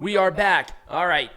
We are back. All right.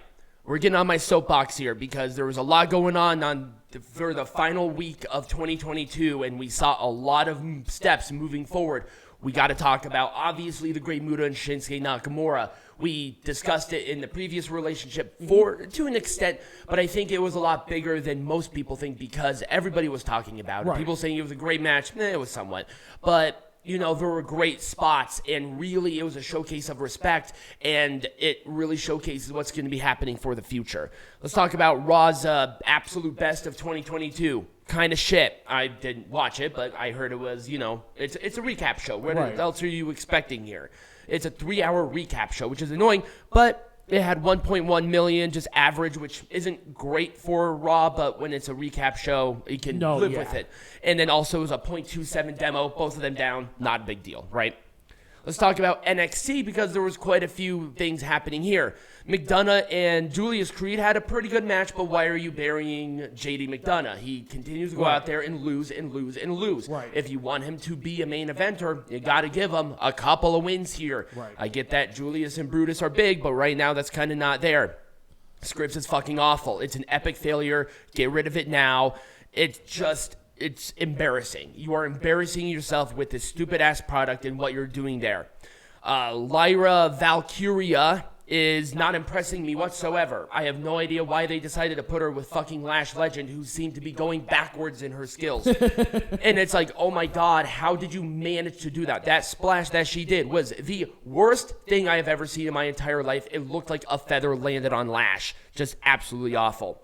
We're getting on my soapbox here because there was a lot going on for the final week of 2022, and we saw a lot of steps moving forward. We got to talk about, obviously, the Great Muta and Shinsuke Nakamura. We discussed it in the previous relationship to an extent, but I think it was a lot bigger than most people think because everybody was talking about it. Right. People saying it was a great match. It was somewhat. But you know, there were great spots, and really it was a showcase of respect, and it really showcases what's going to be happening for the future. Let's talk about Raw's absolute best of 2022. Kind of shit. I didn't watch it, but I heard it was, you know, it's a recap show. What else are you expecting here? It's a 3-hour recap show, which is annoying, but it had 1.1 million, just average, which isn't great for Raw, but when it's a recap show, you can live with it. And then also it was a 0.27 demo, both of them down, not a big deal, right? Let's talk about NXT because there was quite a few things happening here. McDonough and Julius Creed had a pretty good match, but why are you burying JD McDonough? He continues to go out there and lose and lose and lose. Right. If you want him to be a main eventer, you got to give him a couple of wins here. Right. I get that Julius and Brutus are big, but right now that's kind of not there. Scripts is fucking awful. It's an epic failure. Get rid of it now. It's embarrassing. You are embarrassing yourself with this stupid-ass product and what you're doing there. Lyra Valkyria is not impressing me whatsoever. I have no idea why they decided to put her with fucking Lash Legend, who seemed to be going backwards in her skills. And it's like, oh my god, how did you manage to do that? That splash that she did was the worst thing I have ever seen in my entire life. It looked like a feather landed on Lash. Just absolutely awful.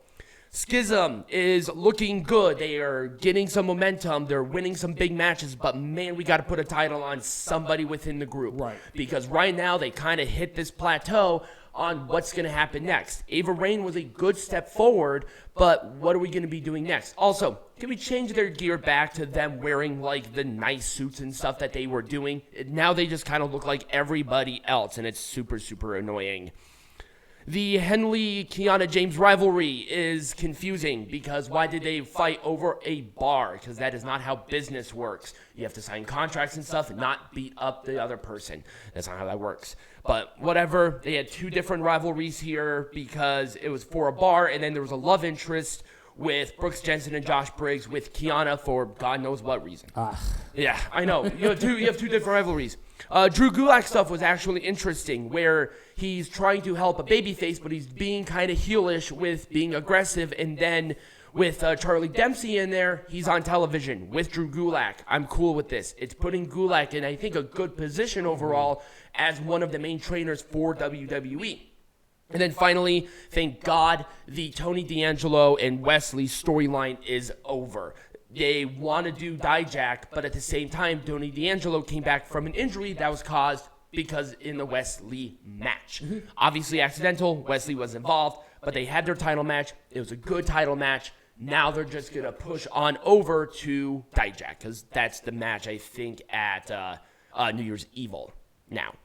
Schism is looking good. They are getting some momentum. They're winning some big matches. But, man, we got to put a title on somebody within the group. Right. Because right now they kind of hit this plateau on what's going to happen next. Ava Raine was a good step forward, but what are we going to be doing next? Also, can we change their gear back to them wearing, like, the nice suits and stuff that they were doing? Now they just kind of look like everybody else, and it's super, super annoying. The Henley-Kiana James rivalry is confusing because why did they fight over a bar? Because that is not how business works. You have to sign contracts and stuff and not beat up the other person. That's not how that works. But whatever, they had two different rivalries here because it was for a bar, and then there was a love interest with Brooks Jensen and Josh Briggs with Kiana for God knows what reason. Yeah, I know. You have two different rivalries. Drew Gulak stuff was actually interesting, where he's trying to help a babyface, but he's being kind of heelish with being aggressive, and then with Charlie Dempsey in there, he's on television with Drew Gulak. I'm cool with this. It's putting Gulak in, I think, a good position overall as one of the main trainers for WWE. And then finally, thank God, the Tony D'Angelo and Wesley storyline is over. They want to do Dijak, but at the same time, Tony D'Angelo came back from an injury that was caused because in the Wesley match. Obviously accidental, Wesley was involved, but they had their title match. It was a good title match. Now they're just going to push on over to Dijak, because that's the match, I think, at New Year's Evil now.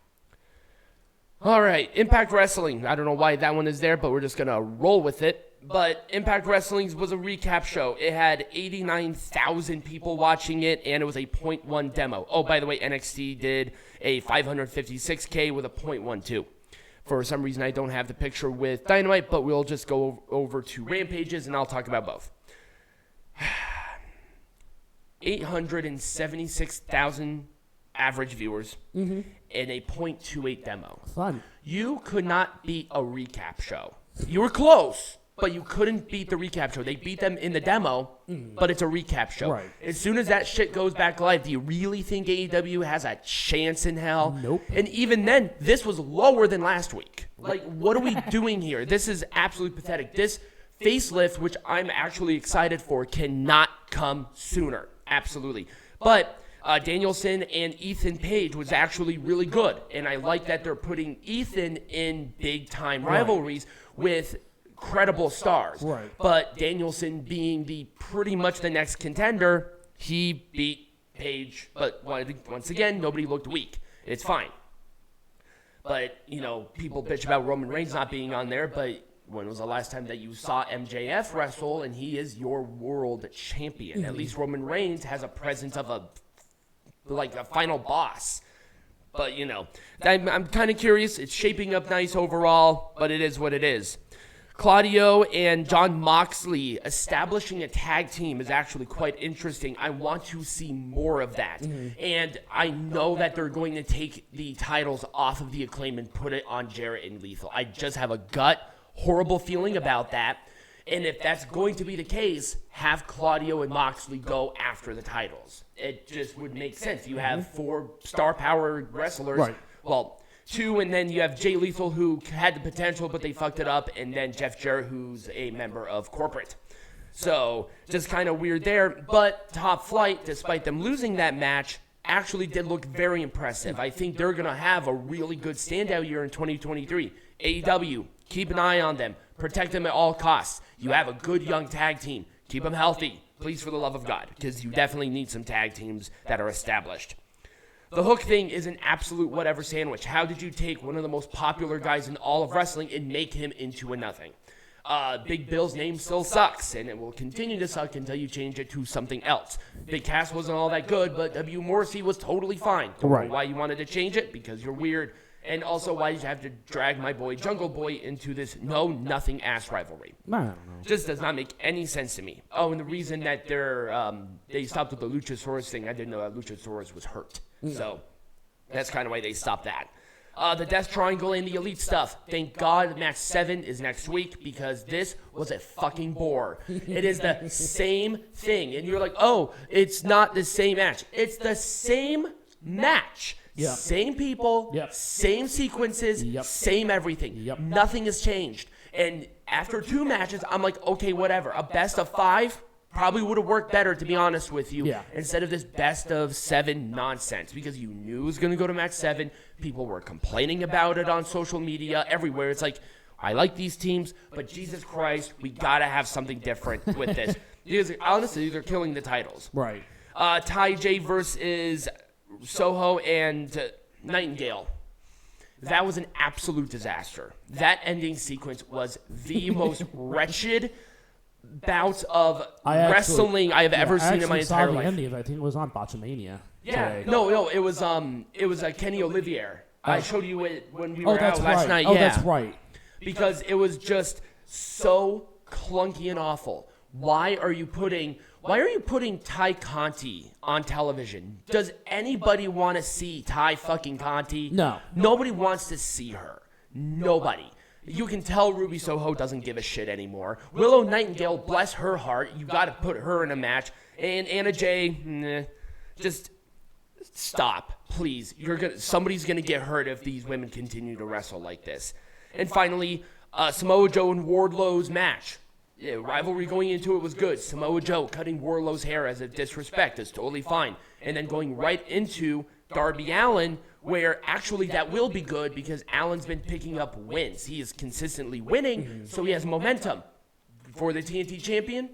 All right, Impact Wrestling. I don't know why that one is there, but we're just going to roll with it. But Impact Wrestling was a recap show. It had 89,000 people watching it, and it was a 0.1 demo. Oh, by the way, NXT did a 556K with a 0.12. For some reason, I don't have the picture with Dynamite, but we'll just go over to Rampages, and I'll talk about both. 876,000 average viewers in a 0.28 demo. Fun. You could not beat a recap show. You were close, but you couldn't beat the recap show. They beat them in the demo, but it's a recap show. Right. As soon as that shit goes back live, do you really think AEW has a chance in hell? Nope. And even then, this was lower than last week. Like, what are we doing here? This is absolutely pathetic. This facelift, which I'm actually excited for, cannot come sooner. Absolutely. But Danielson and Ethan Page was actually really good. And I like that they're putting Ethan in big-time rivalries with credible stars. Right. But Danielson being pretty much the next contender, he beat Page. But once again, nobody looked weak. It's fine. But, you know, people bitch about Roman Reigns not being on there, but when was the last time that you saw MJF wrestle and he is your world champion? At least Roman Reigns has a presence of a final boss. But, I'm kind of curious. It's shaping up nice overall, but it is what it is. Claudio and Jon Moxley establishing a tag team is actually quite interesting. I want to see more of that. And I know that they're going to take the titles off of the Acclaim and put it on Jarrett and Lethal. I just have a horrible feeling about that. And if that's going to be the case, have Claudio and Moxley go after the titles. It just would make sense. You have 4 star-powered wrestlers. Right. Well, 2, and then you have Jay Lethal, who had the potential, but they fucked it up, and then Jeff Jarrett, who's a member of Corporate. So, just kind of weird there. But Top Flight, despite them losing that match, actually did look very impressive. I think they're going to have a really good standout year in 2023. AEW, keep an eye on them. Protect them at all costs. You have a good young tag team. Keep them healthy, please, for the love of God, because you definitely need some tag teams that are established. The Hook thing is an absolute whatever sandwich. How did you take one of the most popular guys in all of wrestling and make him into a nothing? Big Bill's name still sucks, and it will continue to suck until you change it to something else. Big Cass wasn't all that good, but W. Morrissey was totally fine. Don't know why you wanted to change it, because you're weird. And also why you have to drag my boy Jungle Boy into this nothing ass rivalry. I don't know. Just does not make any sense to me. Oh, and the reason that they stopped with the Luchasaurus thing, I didn't know that Luchasaurus was hurt. So that's kind of why they stopped that. The Death Triangle and the Elite stuff. Thank God match 7 is next week, because this was a fucking bore. It is the same thing. And you're like, oh, it's not the same match. It's the same match. Yep. Same people, same sequences, same everything. Nothing has changed. And after 2 matches, I'm like, okay, whatever. A best of 5 probably would have worked better, to be honest with you, instead of this best of 7 nonsense, because you knew it was going to go to match 7. People were complaining about it on social media, everywhere. It's like, I like these teams, but Jesus Christ, we got to have something different with this. Because honestly, they're killing the titles. Right. Ty J versus Soho and Nightingale. That was an absolute disaster. That ending sequence was the most wretched bout of wrestling I have ever seen in my entire life. The ending, I think it was on Botchamania. Yeah, today. no, it was Kenny Olivier. I showed you it when we were out last night. Oh, that's right. Because it was just so clunky and awful. Why are you putting Ty Conti on television? Does anybody want to see Ty fucking Conti? No. Nobody wants to see her. Nobody. You can tell Ruby Soho doesn't give a shit anymore. Willow Nightingale, bless her heart, you got to put her in a match. And Anna Jay, just stop, please. Somebody's gonna get hurt if these women continue to wrestle like this. And finally, Samoa Joe and Wardlow's match. Yeah, rivalry going into it was good. Samoa Joe cutting Wardlow's hair as a disrespect is totally fine. And then going right into Darby Allin, where actually that will be good because Allen's been picking up wins. He is consistently winning, so he has momentum. For the TNT champion,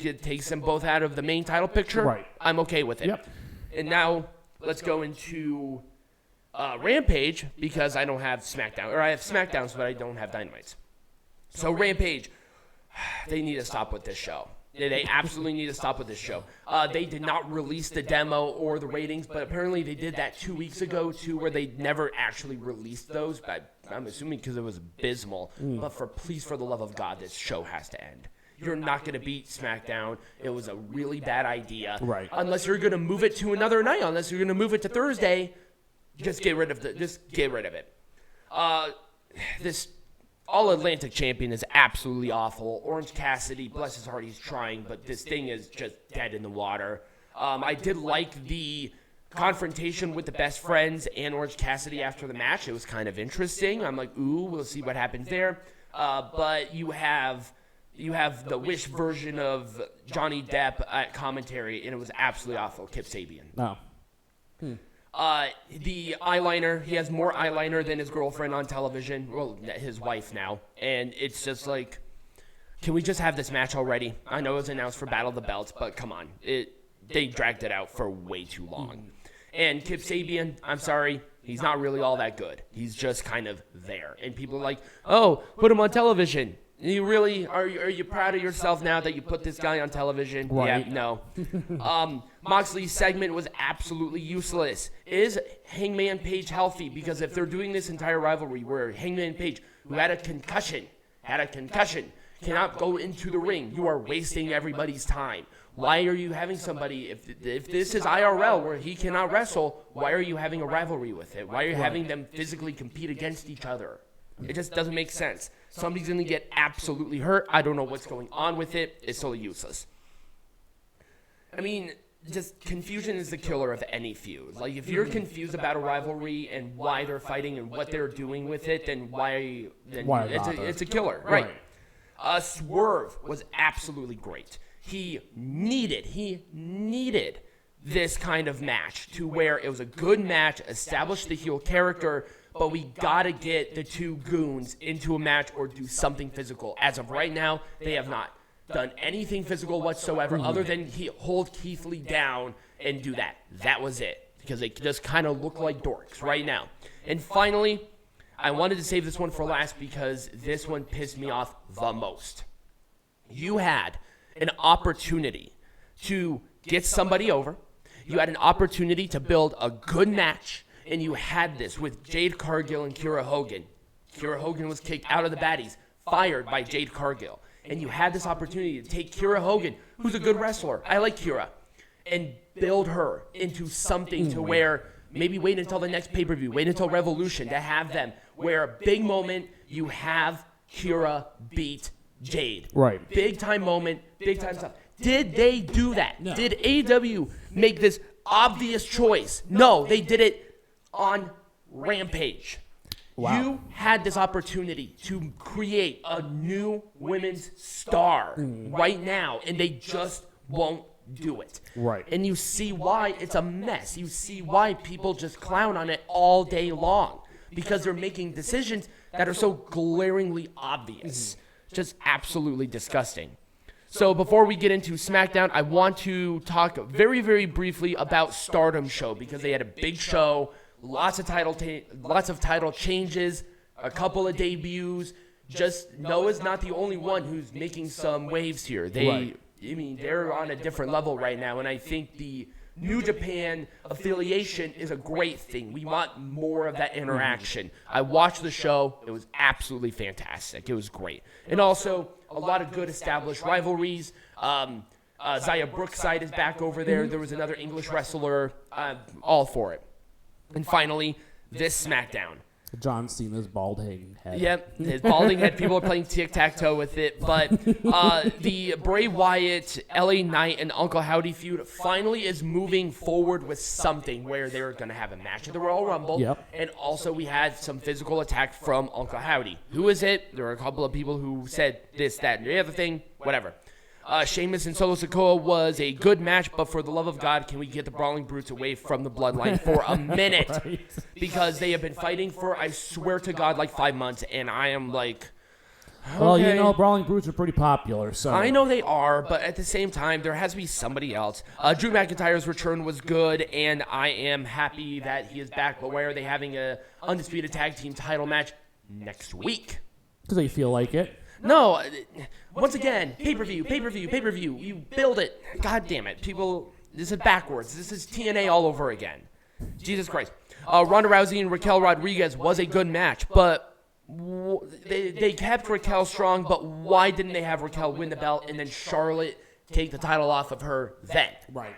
it takes them both out of the main title picture. Right. I'm okay with it. Yep. And now let's go into Rampage, because I don't have SmackDown. Or I have SmackDowns, but I don't have Dynamites. So Rampage, they need to stop with this show. They absolutely need to stop with this show. They did not release the demo or the ratings, but apparently they did that 2 weeks ago, too, where they never actually released those. But I'm assuming because it was abysmal. But please, for the love of God, this show has to end. You're not going to beat SmackDown. It was a really bad idea. Right. Unless you're going to move it to another night. Unless you're going to move it to Thursday, just get rid of it. This All-Atlantic champion is absolutely awful. Orange Cassidy, bless his heart, he's trying, but this thing is just dead in the water. I did like the confrontation with the Best Friends and Orange Cassidy after the match. It was kind of interesting. I'm like, ooh, we'll see what happens there. But you have the Wish version of Johnny Depp at commentary, and it was absolutely awful. Kip Sabian. No. The eyeliner, he has more eyeliner than his girlfriend on television. Well, his wife now. And it's just like, can we just have this match already? I know it was announced for Battle of the Belts, but come on. They dragged it out for way too long. And Kip Sabian, I'm sorry, he's not really all that good. He's just kind of there. And people are like, oh, put him on television. You really are you proud of yourself now that you put this guy on television? Right. Yeah, no. Moxley's segment was absolutely useless. Is Hangman Page healthy? Because if they're doing this entire rivalry where Hangman Page, who had a concussion, cannot go into the ring, you are wasting everybody's time. Why are you having somebody, if this is IRL where he cannot wrestle, why are you having a rivalry with it? Why are you having them physically compete against each other? It just doesn't make sense. Somebody's going to get absolutely hurt. I don't know what's going on with it. It's totally useless. I mean, just confusion is the killer of any feud. Like, if you're confused about a rivalry and why they're fighting and what they're doing with it, then why it's a killer. Right. Swerve was absolutely great. He needed this kind of match to where it was a good match, establish the heel character, but we gotta get the two goons into a match or do something physical. As of right now, they have not done anything physical whatsoever other than hold Keith Lee down and do that. That was it, because they just kind of look like dorks right now. And finally, I wanted to save this one for last because this one pissed me off the most. You had an opportunity to get somebody over. You had an opportunity to build a good match. And you had this with Jade Cargill and Kiera Hogan. Kiera Hogan was kicked out of the baddies, fired by Jade Cargill. And you had this opportunity to take Kiera Hogan, who's a good wrestler. I like Kiera. And build her into something to where maybe wait until the next pay-per-view, wait until Revolution to have them. Where a big moment, you have Kiera beat Jade. Right. Big time moment, big time stuff. Did they do that? No. Did AEW make this obvious choice? No, they did it on Rampage. Wow. You had this opportunity to create a new women's star right now, and they just won't do it. Right. And you see why it's a mess. You see why people just clown on it all day long, because they're making decisions that are so glaringly obvious. Just absolutely disgusting. So before we get into SmackDown, I want to talk very, very briefly about Stardom show, because they had a big show. Lots of title changes, a couple of debuts. Just Noah's not the only one who's making some waves here. They're on a different level right now, and I think the New Japan affiliation is a great thing. We want more of that interaction. I watched the show. It was absolutely fantastic. It was great. And also, a lot of good established rivalries. Zaya Brookside is back over there. There was another English wrestler. All for it. And finally, this SmackDown. John Cena's balding head. Yep, his balding head. People are playing tic-tac-toe with it. But the Bray Wyatt, LA Knight, and Uncle Howdy feud finally is moving forward with something where they're going to have a match at the Royal Rumble. Yep. And also we had some physical attack from Uncle Howdy. Who is it? There were a couple of people who said this, that, and the other thing. Whatever. Sheamus and Solo Sikoa was a good match, but for the love of God, can we get the Brawling Brutes away from the Bloodline for a minute? Right. Because they have been fighting for, I swear to God, like 5 months, and I am like, okay. Well, you know, Brawling Brutes are pretty popular, so. I know they are, but at the same time, there has to be somebody else. Drew McIntyre's return was good, and I am happy that he is back, but why are they having a undisputed tag team title match next week? Because they feel like it. No, once again, pay-per-view. You build it. God damn it. People, this is backwards. This is TNA all over again. Jesus Christ. Ronda Rousey and Raquel Rodriguez was a good match, but they kept Raquel strong, but why didn't they have Raquel win the belt and then Charlotte take the title off of her then? Right.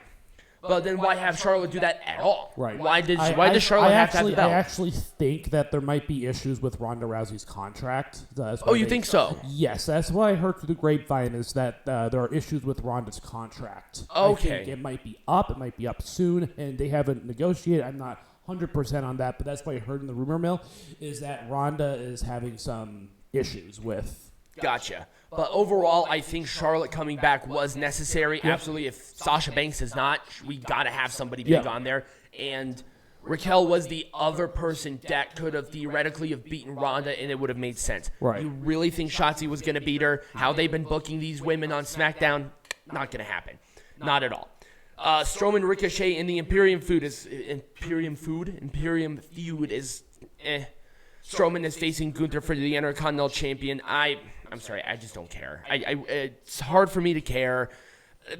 But then why have Charlotte do that at all? Right. Why does Charlotte have to have the belt? I actually think that there might be issues with Ronda Rousey's contract. You think so? Yes, that's what I heard through the grapevine is that there are issues with Ronda's contract. Okay. I think it might be up. It might be up soon, and they haven't negotiated. I'm not 100% on that, but that's what I heard in the rumor mill is that Ronda is having some issues with. Gotcha. But overall, I think Charlotte coming back was necessary. Yep. Absolutely. If Sasha Banks is not, we got to have somebody big on there. And Raquel was the other person that could have theoretically have beaten Ronda, and it would have made sense. Right. You really think Shotzi was going to beat her? How they've been booking these women on SmackDown? Not going to happen. Not at all. Strowman Ricochet in the Imperium feud is Strowman is facing Gunther for the Intercontinental Champion. I I'm sorry, I just don't care. It's hard for me to care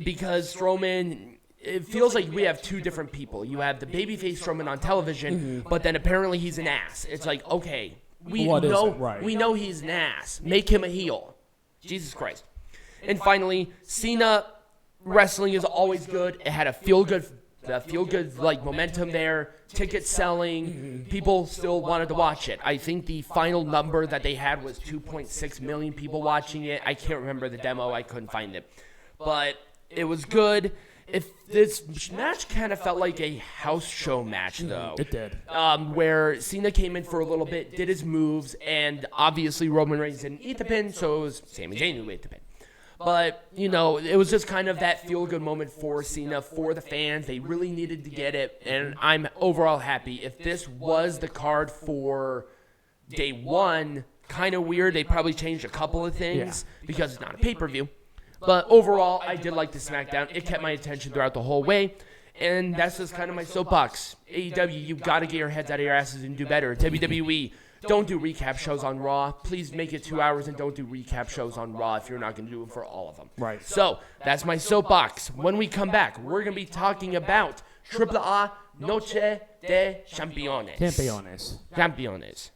because Strowman, it feels like we have two different people. You have the babyface Strowman on television, but then apparently he's an ass. It's like, okay, we know he's an ass. Make him a heel. Jesus Christ. And finally, Cena wrestling is always good. It had a feel good like momentum there. Ticket selling, people still wanted to watch it. I think the final number that they had was 2.6 million people watching it. I can't remember the demo. I couldn't find it. But it was good. If this match kind of felt like a house show match, though. It did. Where Cena came in for a little bit, did his moves, and obviously Roman Reigns didn't eat the pin, so it was Sami Zayn who ate the pin. But, it was just kind of that feel-good moment for Cena, for the fans. They really needed to get it, and I'm overall happy. If this was the card for day one, kind of weird. They probably changed a couple of things because it's not a pay-per-view. But overall, I did like the Smackdown. It kept my attention throughout the whole way. And that's just kind of my soapbox. AEW, you got to get your heads out of your asses and do better. WWE, don't do recap shows on Raw. Please make it 2 hours and don't do recap shows on Raw if you're not going to do them for all of them. Right. So, that's my soapbox. When we come back, we're going to be talking about AAA Noche de Campeones. Campeones.